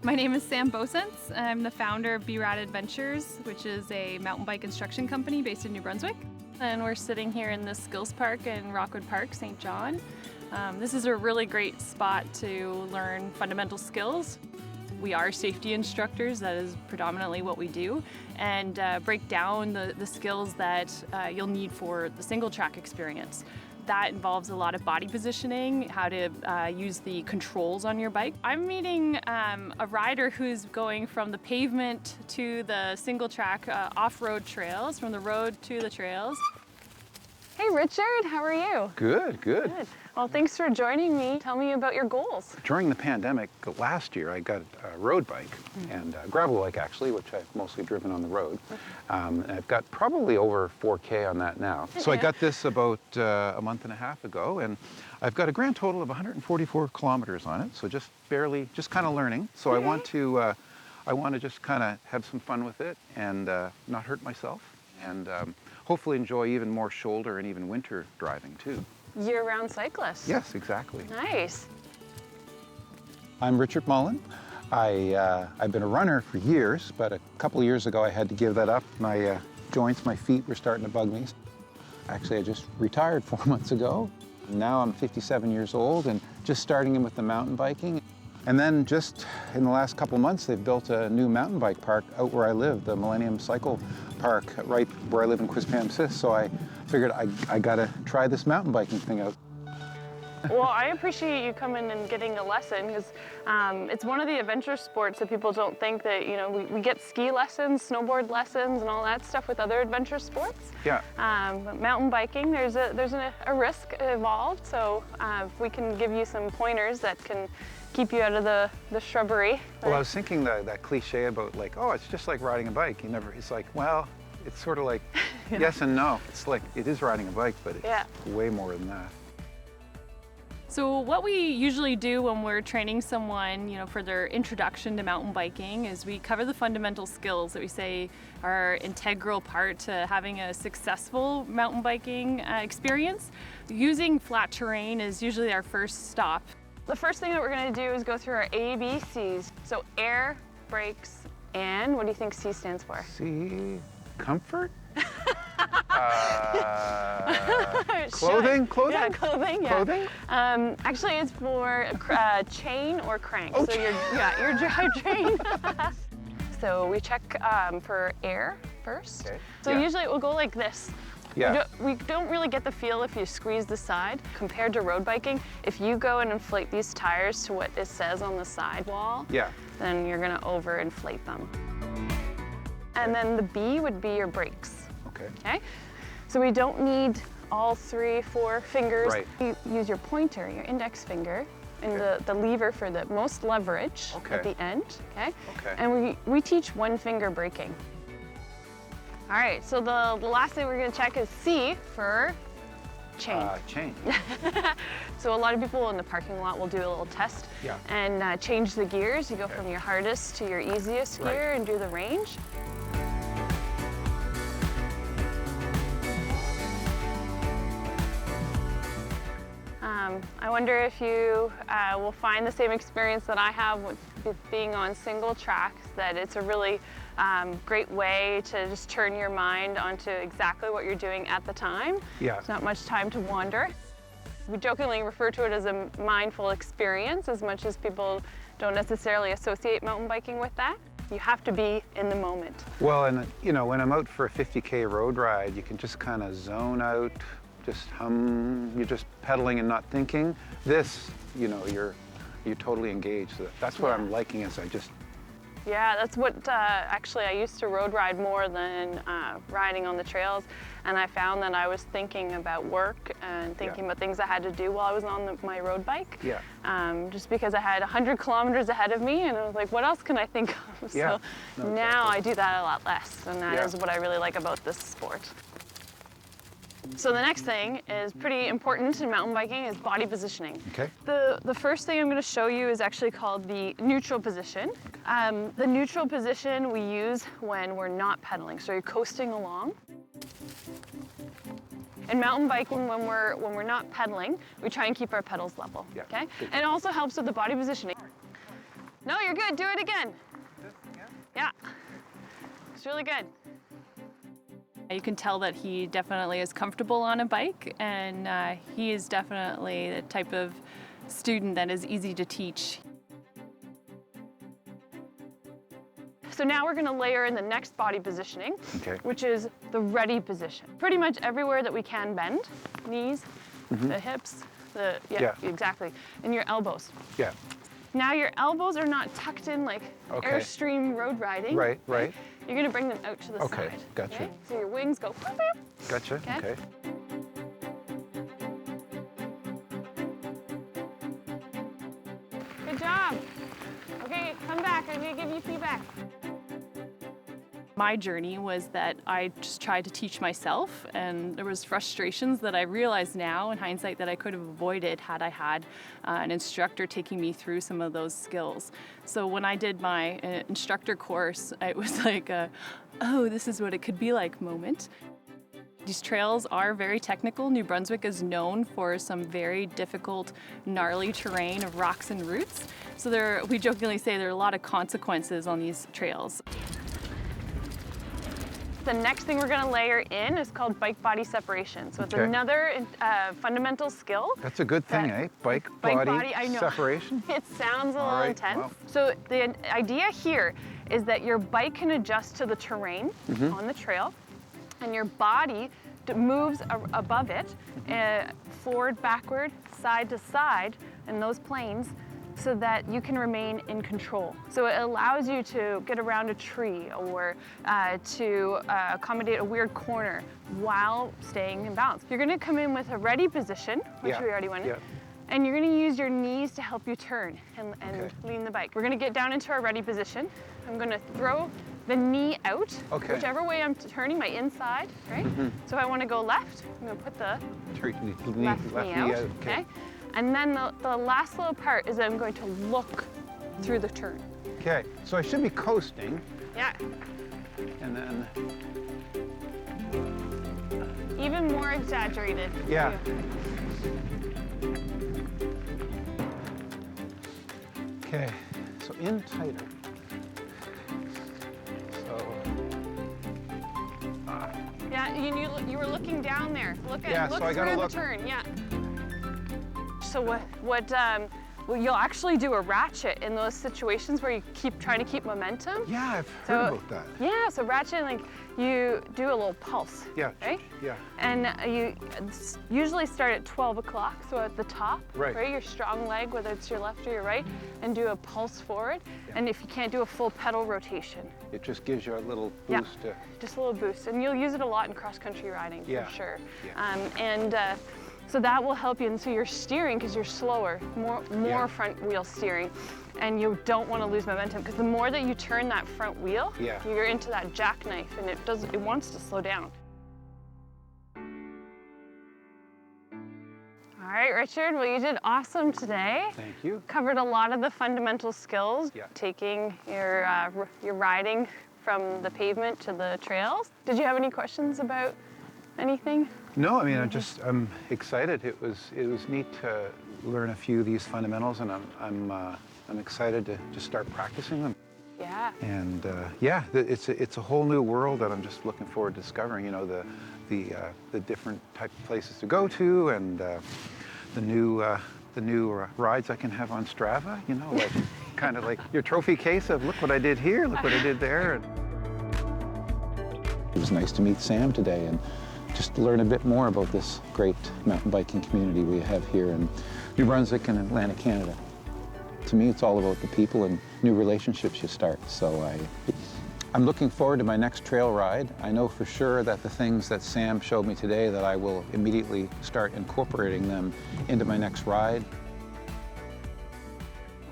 My name is Sam Bosence. I'm the founder of Ratchet Adventures, which is a mountain bike instruction company based in New Brunswick. And we're sitting here in the Skills Park in Rockwood Park, St. John. This is a really great spot to learn fundamental skills. We are safety instructors, that is predominantly what we do, and break down the skills that you'll need for the single track experience. That involves a lot of body positioning, how to use the controls on your bike. I'm meeting a rider who's going from the pavement to the single track off-road trails, from the road to the trails. Hey Richard, how are you? Good, good. Good. Well, thanks for joining me. Tell me about your goals. During the pandemic last year, I got a road bike and a gravel bike actually, which I've mostly driven on the road. And I've got probably over 4K on that now. So I got this about a month and a half ago, and I've got a grand total of 144 kilometers on it. So just barely, just kind of learning. So I want to just kind of have some fun with it and not hurt myself, and hopefully enjoy even more shoulder and even winter driving too. Year-round cyclist. Yes, exactly. Nice. I'm Richard Mullin. I've been a runner for years, but a couple of years ago I had to give that up. My joints, my feet were starting to bug me. Actually, I just retired 4 months ago. Now I'm 57 years old and just starting in with the mountain biking. And then just in the last couple months, they've built a new mountain bike park out where I live, the Millennium Cycle Park, right where I live in Quispamsis. So I figured I gotta try this mountain biking thing out. Well, I appreciate you coming and getting a lesson, because it's one of the adventure sports that people don't think that, you know, we get ski lessons, snowboard lessons, and all that stuff with other adventure sports. Yeah. But mountain biking, there's a risk involved, so if we can give you some pointers that can keep you out of the shrubbery. Well, I was thinking that cliche about like, oh, it's just like riding a bike. It's like, well, it's sort of like yes and no. It's like, it is riding a bike, but it's way more than that. So what we usually do when we're training someone, you know, for their introduction to mountain biking is we cover the fundamental skills that we say are integral part to having a successful mountain biking experience. Using flat terrain is usually our first stop. The first thing that we're going to do is go through our ABCs. So air, brakes, and what do you think C stands for? C, comfort? Clothing? Clothing? Yeah, clothing. Yeah. Clothing? Actually, it's for chain or crank. Oh, so your drivetrain. So we check for air first. Okay. So usually it will go like this. Yeah. We don't really get the feel if you squeeze the side. Compared to road biking, if you go and inflate these tires to what it says on the sidewall, then you're going to overinflate them. And then the B would be your brakes. Okay. So we don't need all 3, 4 fingers. Right. You use your pointer, your index finger, and the lever for the most leverage at the end. Okay. And we teach 1 finger braking. All right, so the last thing we're going to check is C for chain. Chain. So a lot of people in the parking lot will do a little test and change the gears. You go from your hardest to your easiest gear and do the range. I wonder if you will find the same experience that I have with being on single tracks, that it's a really great way to just turn your mind onto exactly what you're doing at the time. Yeah. There's not much time to wander. We jokingly refer to it as a mindful experience, as much as people don't necessarily associate mountain biking with that. You have to be in the moment. Well, and you know, when I'm out for a 50K road ride, you can just kind of zone out, just hum, you're just pedaling and not thinking. This, you know, you're you're totally engaged. That's what I'm liking is Yeah, that's what, actually I used to road ride more than riding on the trails, and I found that I was thinking about work and thinking about things I had to do while I was on my road bike. Yeah. Just because I had 100 kilometers ahead of me, and I was like, what else can I think of? Yeah. So now I do that a lot less, and that is what I really like about this sport. So the next thing is pretty important in mountain biking is body positioning. Okay. The first thing I'm going to show you is actually called the neutral position. The neutral position we use when we're not pedaling, so you're coasting along. In mountain biking, when we're not pedaling, we try and keep our pedals level. Yeah. Okay. And it also helps with the body positioning. No, you're good. Do it again. Yeah. It's really good. You can tell that he definitely is comfortable on a bike, and he is definitely the type of student that is easy to teach. So now we're going to layer in the next body positioning, which is the ready position. Pretty much everywhere that we can bend, knees, the hips, exactly, and your elbows. Yeah. Now your elbows are not tucked in like Airstream road riding. Right, right. You're going to bring them out to the side. Okay, gotcha. Okay? So your wings go. Gotcha. Okay. Good job. Okay, come back. I'm going to give you feedback. My journey was that I just tried to teach myself, and there was frustrations that I realize now in hindsight that I could have avoided had I had an instructor taking me through some of those skills. So when I did my instructor course, it was like a, oh, this is what it could be like moment. These trails are very technical. New Brunswick is known for some very difficult, gnarly terrain of rocks and roots. So we jokingly say there are a lot of consequences on these trails. The next thing we're going to layer in is called bike body separation. So it's another fundamental skill. That's a good thing, eh? Bike body separation? It sounds a little intense. Wow. So the idea here is that your bike can adjust to the terrain on the trail, and your body moves above it, forward, backward, side to side in those planes, so that you can remain in control. So it allows you to get around a tree or to accommodate a weird corner while staying in balance. You're gonna come in with a ready position, which we already went in, and you're gonna use your knees to help you turn and lean the bike. We're gonna get down into our ready position. I'm gonna throw the knee out, whichever way I'm turning, my inside, right? So if I wanna go left, I'm gonna put the left knee out, okay? And then the last little part is that I'm going to look through the turn. Okay, so I should be coasting. Yeah. And then... even more exaggerated. Yeah. Okay, so in tighter. So... yeah, you were looking down there. Look through the turn, yeah. So well, you'll actually do a ratchet in those situations where you keep trying to keep momentum. Yeah, I've heard about that. Yeah, so ratchet, like you do a little pulse. Yeah. Right? Yeah. And you usually start at 12 o'clock, so at the top, right? Your strong leg, whether it's your left or your right, and do a pulse forward. Yeah. And if you can't do a full pedal rotation. It just gives you a little boost. Yeah, just a little boost. And you'll use it a lot in cross-country riding, for sure. Yeah. So that will help you, and so you're steering because you're slower, more front wheel steering, and you don't want to lose momentum because the more that you turn that front wheel, you're into that jackknife, and it wants to slow down. All right, Richard, well, you did awesome today. Thank you. Covered a lot of the fundamental skills, taking your riding from the pavement to the trails. Did you have any questions about anything? No, I mean, I'm excited. It was neat to learn a few of these fundamentals, and I'm excited to just start practicing them. Yeah. And it's a whole new world that I'm just looking forward to discovering. You know, the different type of places to go to, and the new rides I can have on Strava. You know, like kind of like your trophy case of look what I did here, look what I did there. It was nice to meet Sam today and just learn a bit more about this great mountain biking community we have here in New Brunswick and Atlantic Canada. to me, it's all about the people and new relationships you start. So I'm looking forward to my next trail ride. I know for sure that the things that Sam showed me today, that I will immediately start incorporating them into my next ride.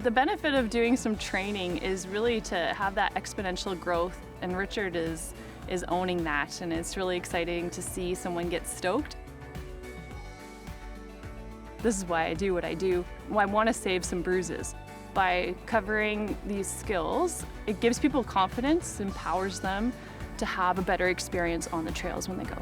The benefit of doing some training is really to have that exponential growth, and Richard is owning that, and it's really exciting to see someone get stoked. This is why I do what I do. I want to save some bruises. By covering these skills, it gives people confidence, empowers them to have a better experience on the trails when they go.